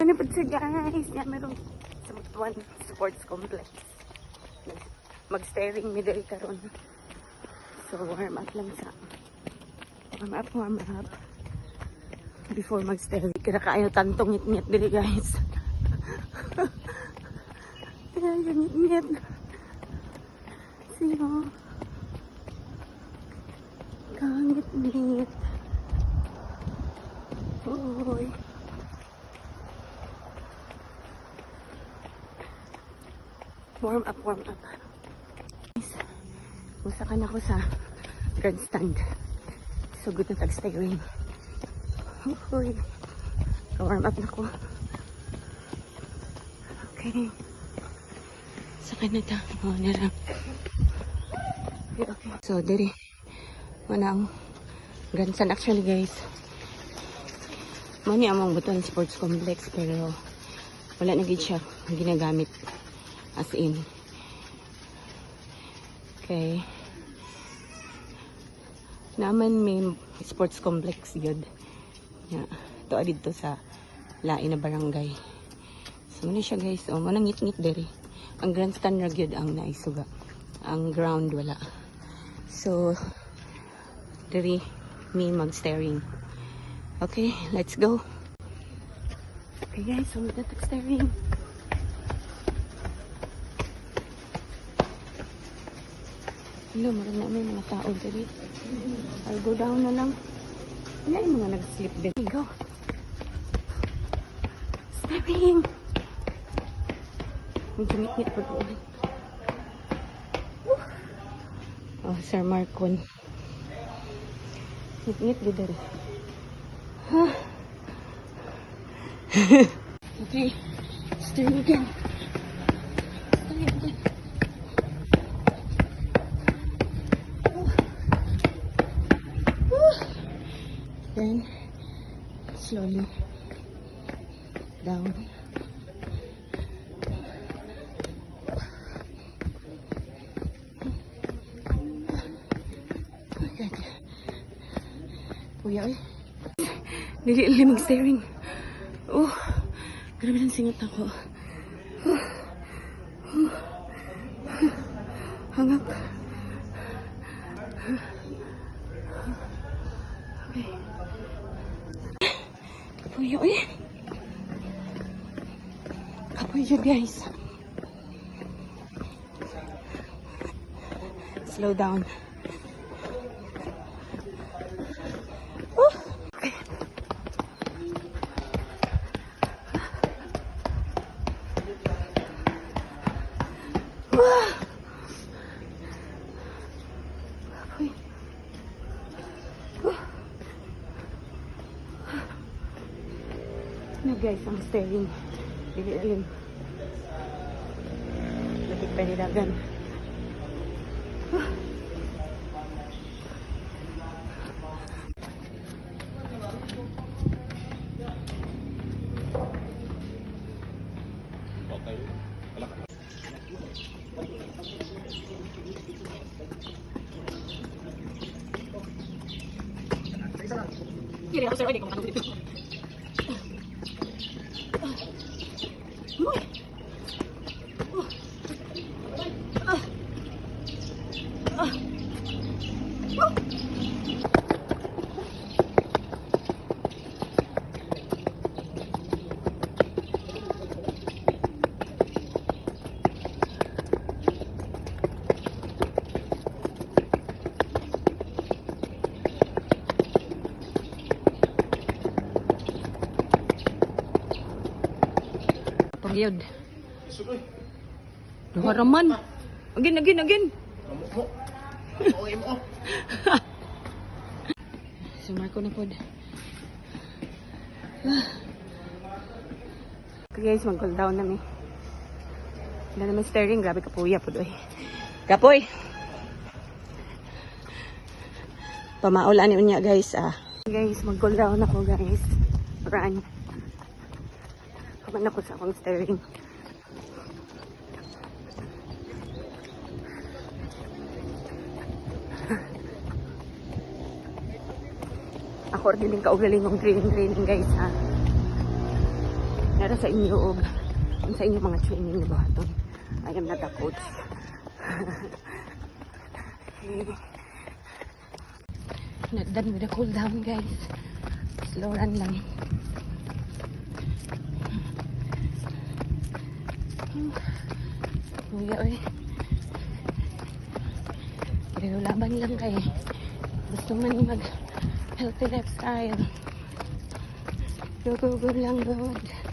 na po siya guys. Yan, meron sa Mutuan Sports Complex. Mag-steering middle karon. So, warm up lang sa warm up. Before mag-steering. Kaya kaayo tantong ngit-ngit dili guys. Kaya ngit-ngit. Siyo. Kangit-ngit. Uy. Warm up. Musakan ako sa grandstand. So good na tag-steering. Uy. Warm up na ko. Okay. Sakay na ta. Oh, nara. Okay. So, diri. Manang grandstand actually guys. Mani among Butuan Sports Complex pero wala na gid siya ginagamit as in. Okay. Naman may sports complex yun. Yeah. Ito dito sa lain na barangay. So muna siya guys. O muna ngit-ngit diri. Ang grandstand ra gyud ang naisuga. Ang ground wala. So diri me mag-steering. Okay, let's go. Okay guys, so muna tag-steering. Hello, marami na may mga tao dali. I'll go down na lang. Wala yung mga nag-slip din. Go. Steering. Medyo ngit-ngit po doon. Oh, Sir Marcon. Ngit-ngit din dali. Huh. Okay. Steering again. Then slowly down. Oh my God. Kuya eh. Nili mag-steering. Oh, grabe ng singot ako. Hangak. Okay. Kapoy eh. Kapoy yun guys. Slow down. Okay. Kapoy. Na guys, ang steering. Ayun. Lapit pa nilagan. Kiri ako sir, hindi ko makatulog dito. Pagyod. Duharaman. Again. So Marco na pod. Okay guys, mag-cool down na mi. Wala naman steering, grabe kapuya po doy. Kapoy! Pamaulan niya guys Guys, mag-cool down ako guys. Run. Kaman ako sa akong steering. Ako rin din kaugaling ng training guys para sa inyo og sa inyo mga training na buhaton. I am not a coach. Not done with the cool down, guys. Slow run lang. Uy. Pero laban lang kayo. Gusto man mag healthy lifestyle. Go lang, good.